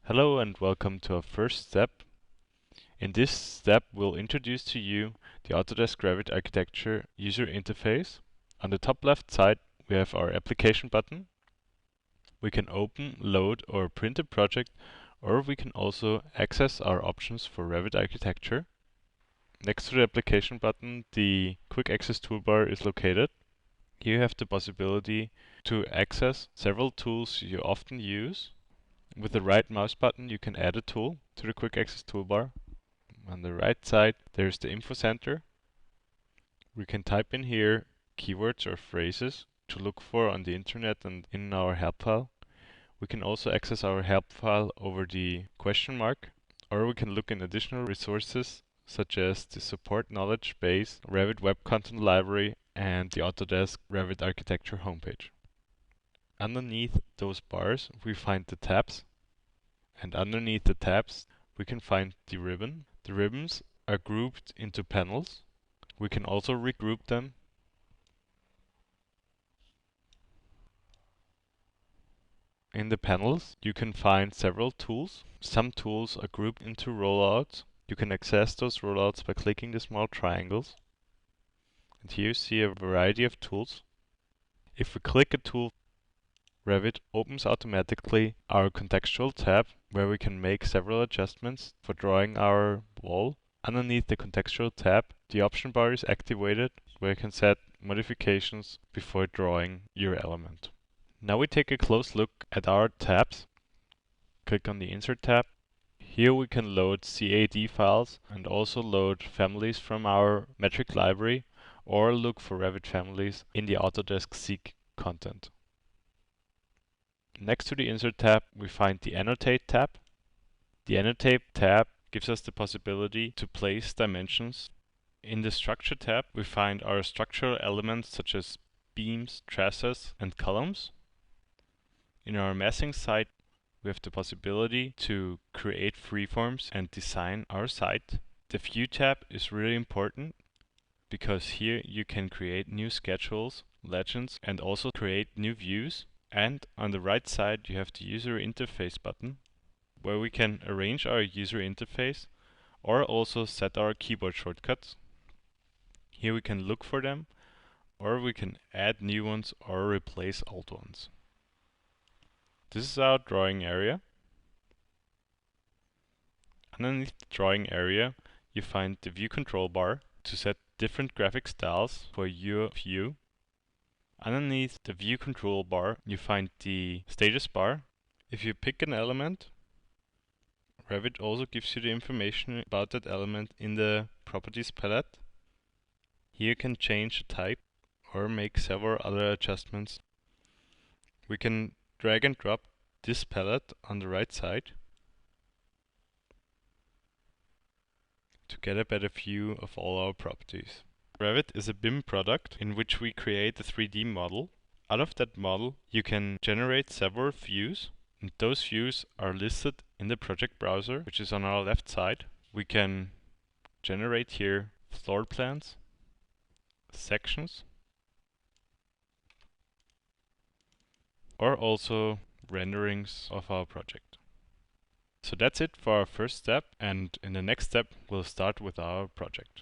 Hello and welcome to our first step. In this step, we'll introduce to you the Autodesk Revit Architecture user interface. On the top left side, we have our application button. We can open, load, or print a project, or we can also access our options for Revit architecture. Next to the application button, the quick access toolbar is located. Here you have the possibility to access several tools you often use. With the right mouse button, you can add a tool to the quick access toolbar. On the right side, there's the info center. We can type in here keywords or phrases to look for on the internet and in our help file. We can also access our help file over the question mark, or we can look in additional resources such as the support knowledge base, Revit web content library, and the Autodesk Revit architecture homepage. Underneath those bars, we find the tabs, and underneath the tabs, we can find the ribbon. The ribbons are grouped into panels. We can also regroup them. In the panels, you can find several tools. Some tools are grouped into rollouts. You can access those rollouts by clicking the small triangles. And here you see a variety of tools. If we click a tool, Revit opens automatically our contextual tab, where we can make several adjustments for drawing our wall. Underneath the contextual tab, the option bar is activated, where you can set modifications before drawing your element. Now we take a close look at our tabs. Click on the Insert tab. Here we can load CAD files and also load families from our metric library, or look for Revit families in the Autodesk Seek content. Next to the Insert tab, we find the Annotate tab. The Annotate tab gives us the possibility to place dimensions. In the Structure tab, we find our structural elements such as beams, trusses, and columns. In our massing site, we have the possibility to create freeforms and design our site. The View tab is really important because here you can create new schedules, legends, and also create new views. And on the right side, you have the User Interface button, where we can arrange our user interface or also set our keyboard shortcuts. Here we can look for them, or we can add new ones or replace old ones. This is our drawing area. Underneath the drawing area, you find the view control bar to set different graphic styles for your view. Underneath the view control bar, you find the status bar. If you pick an element, Revit also gives you the information about that element in the properties palette. Here you can change the type or make several other adjustments. We can drag and drop this palette on the right side to get a better view of all our properties. Revit is a BIM product in which we create a 3D model. Out of that model, you can generate several views, and those views are listed in the project browser, which is on our left side. We can generate here floor plans, sections, or also renderings of our project. So that's it for our first step, and in the next step, we'll start with our project.